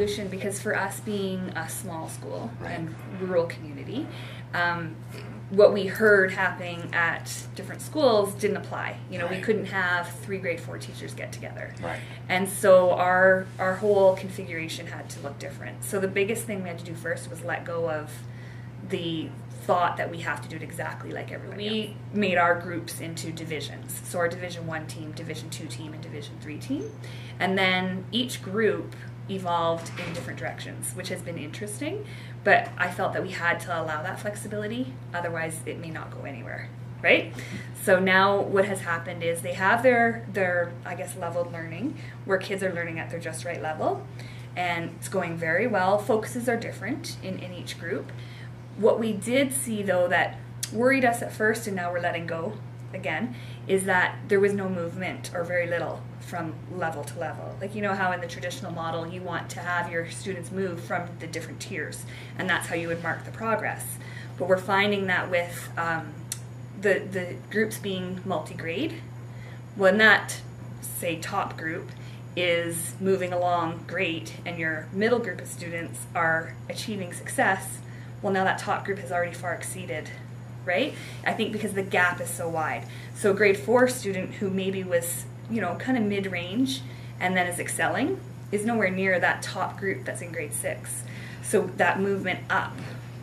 solution because for us being a small school and rural community, what we heard happening at different schools didn't apply. You know, we couldn't have 3 grade 4 teachers get together. And so our whole configuration had to look different. So the biggest thing we had to do first was let go of the thought that we have to do it exactly like everybody else. We made our groups into divisions. So our Division 1 team, Division 2 team, and Division 3 team. And then each group evolved in different directions, which has been interesting, but I felt that we had to allow that flexibility, otherwise it may not go anywhere, right? So now what has happened is they have their I guess, leveled learning, where kids are learning at their just right level, and it's going very well. Focuses are different in each group. What we did see, though, that worried us at first, and now we're letting go again, is that there was no movement, or very little, from level to level. Like, you know how in the traditional model you want to have your students move from the different tiers, and that's how you would mark the progress. But we're finding that with the groups being multi-grade, when that, say, top group is moving along great, and your middle group of students are achieving success, well, now that top group has already far exceeded, right? I think because the gap is so wide. So a grade 4 student who maybe was, you know, kind of mid-range and then is excelling is nowhere near that top group that's in grade 6. So that movement up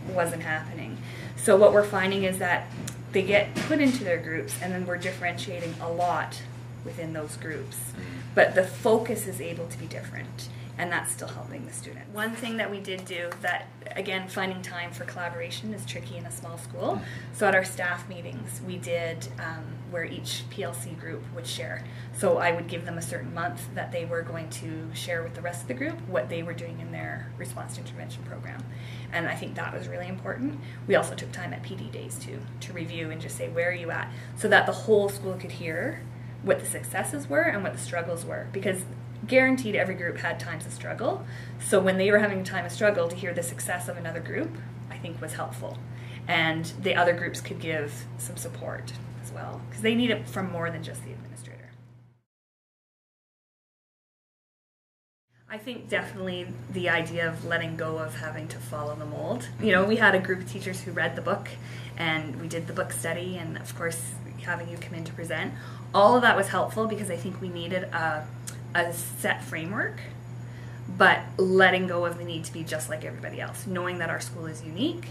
wasn't happening. So what we're finding is that they get put into their groups, and then we're differentiating a lot within those groups. But the focus is able to be different, and that's still helping the student. One thing that we did do that, again, finding time for collaboration is tricky in a small school. So at our staff meetings, we did where each PLC group would share. So I would give them a certain month that they were going to share with the rest of the group what they were doing in their response to intervention program. And I think that was really important. We also took time at PD days too, to review and just say, where are you at? So that the whole school could hear what the successes were and what the struggles were. Because guaranteed every group had times of struggle. So when they were having a time of struggle, to hear the success of another group, I think was helpful. And the other groups could give some support as well, because they need it from more than just the administrator. I think definitely the idea of letting go of having to follow the mold. You know, we had a group of teachers who read the book, and we did the book study, and of course having you come in to present. All of that was helpful because I think we needed a set framework, but letting go of the need to be just like everybody else, knowing that our school is unique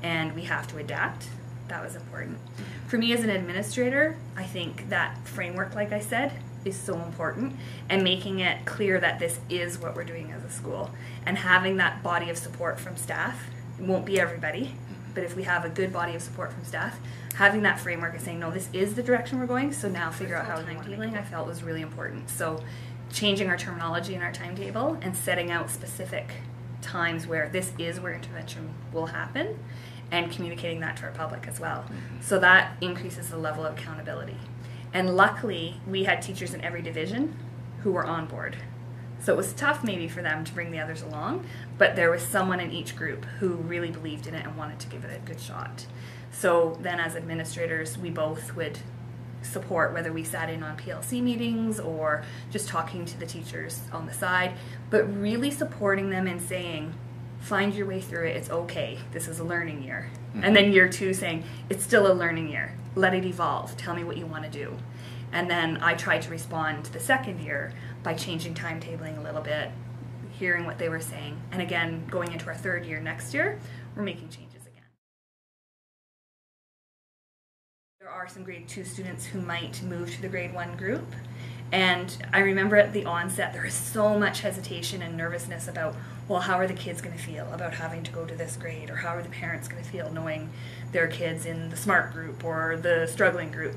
and we have to adapt. That was important. For me as an administrator, I think that framework, like I said, is so important, and making it clear that this is what we're doing as a school, and having that body of support from staff. It won't be everybody, but if we have a good body of support from staff, having that framework of saying, no, this is the direction we're going, so now figure out how I'm dealing, I felt was really important. So changing our terminology in our timetable and setting out specific times where this is where intervention will happen, and communicating that to our public as well. So that increases the level of accountability. And luckily, we had teachers in every division who were on board. So it was tough maybe for them to bring the others along, but there was someone in each group who really believed in it and wanted to give it a good shot. So then as administrators, we both would support, whether we sat in on PLC meetings or just talking to the teachers on the side, but really supporting them and saying, find your way through it, it's okay, this is a learning year. And then year 2 saying, it's still a learning year, let it evolve, tell me what you want to do. And then I tried to respond to the second year by changing timetabling a little bit, hearing what they were saying, and again, going into our third year next year, we're making changes again. There are some grade 2 students who might move to the grade 1 group, and I remember at the onset there was so much hesitation and nervousness about, well, how are the kids going to feel about having to go to this grade, or how are the parents going to feel knowing their kids in the smart group or the struggling group.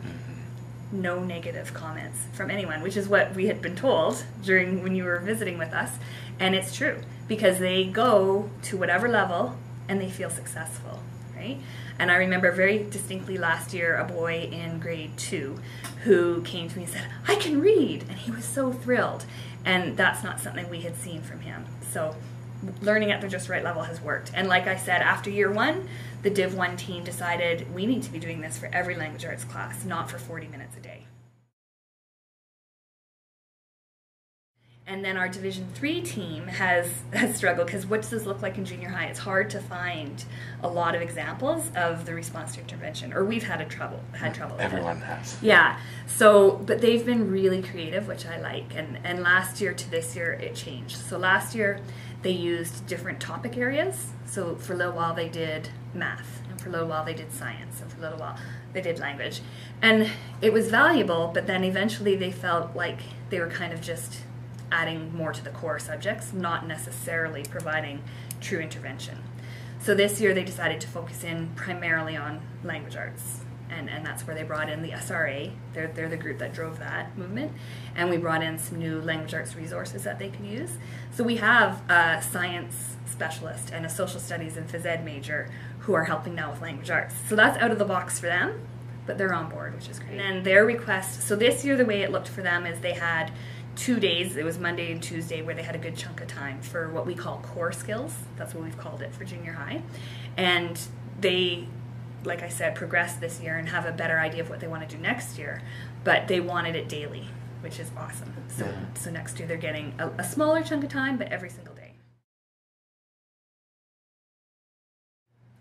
No negative comments from anyone, which is what we had been told during when you were visiting with us, and it's true, because they go to whatever level and they feel successful, right? And I remember very distinctly last year a boy in grade 2 who came to me and said, I can read, and he was so thrilled, and that's not something we had seen from him. So learning at the just right level has worked. And like I said, after year 1, the Div 1 team decided we need to be doing this for every language arts class, not for 40 minutes a day. And then our Division 3 team has struggled, because what does this look like in junior high? It's hard to find a lot of examples of the response to intervention, or we've had trouble with Everyone it. has. Yeah. So, but they've been really creative, which I like. And last year to this year, it changed. So last year, they used different topic areas. So for a little while, they did math, and for a little while, they did science, and for a little while, they did language. And it was valuable, but then eventually they felt like they were kind of just adding more to the core subjects, not necessarily providing true intervention. So this year they decided to focus in primarily on language arts, and that's where they brought in the SRA. They're the group that drove that movement, and we brought in some new language arts resources that they could use. So we have a science specialist and a social studies and phys ed major who are helping now with language arts. So that's out of the box for them, but they're on board, which is great. And then their request, so this year the way it looked for them is they had 2 days, it was Monday and Tuesday, where they had a good chunk of time for what we call core skills. That's what we've called it for junior high. And they, like I said, progressed this year and have a better idea of what they want to do next year, but they wanted it daily, which is awesome. So next year they're getting a smaller chunk of time, but every single day.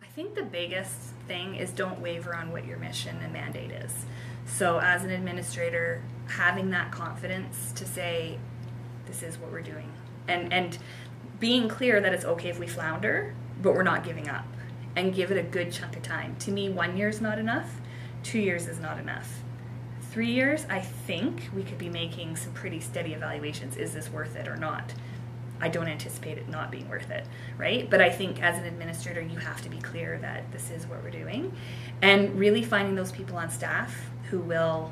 I think the biggest thing is don't waver on what your mission and mandate is. So as an administrator, having that confidence to say, this is what we're doing. And being clear that it's okay if we flounder, but we're not giving up. And give it a good chunk of time. To me, 1 year is not enough. 2 years is not enough. 3 years, I think we could be making some pretty steady evaluations. Is this worth it or not? I don't anticipate it not being worth it, right? But I think as an administrator, you have to be clear that this is what we're doing, and really finding those people on staff who will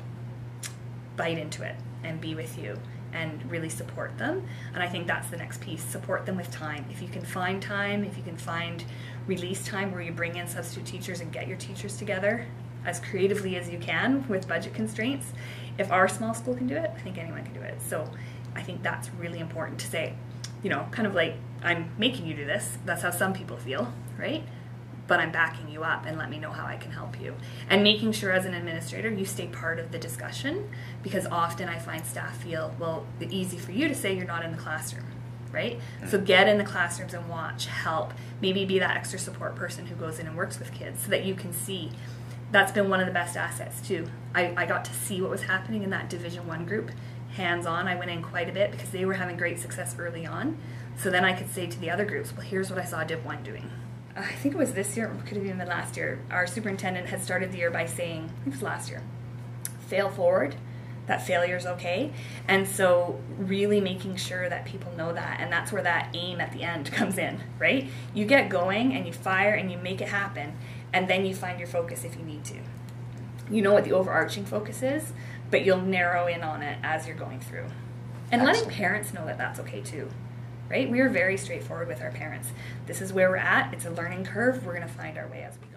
bite into it and be with you and really support them. And I think that's the next piece. Support them with time. If you can find time, if you can find release time where you bring in substitute teachers and get your teachers together as creatively as you can with budget constraints, if our small school can do it, I think anyone can do it. So I think that's really important to say, you know, kind of like, I'm making you do this. That's how some people feel, right? But I'm backing you up, and let me know how I can help you. And making sure as an administrator you stay part of the discussion, because often I find staff feel, well, it's easy for you to say you're not in the classroom, right? So get in the classrooms and watch, help, maybe be that extra support person who goes in and works with kids so that you can see. That's been one of the best assets too. I got to see what was happening in that Division 1 group, hands-on. I went in quite a bit because they were having great success early on. So then I could say to the other groups, well, here's what I saw Div 1 doing. I think it was this year, it could have even been last year. Our superintendent had started the year by saying, I think it was last year, fail forward, that failure is okay. And so really making sure that people know that, and that's where that aim at the end comes in, right? You get going and you fire and you make it happen, and then you find your focus if you need to. You know what the overarching focus is, but you'll narrow in on it as you're going through. And letting parents know that that's okay too. Right? We are very straightforward with our parents. This is where we're at. It's a learning curve. We're going to find our way as we go.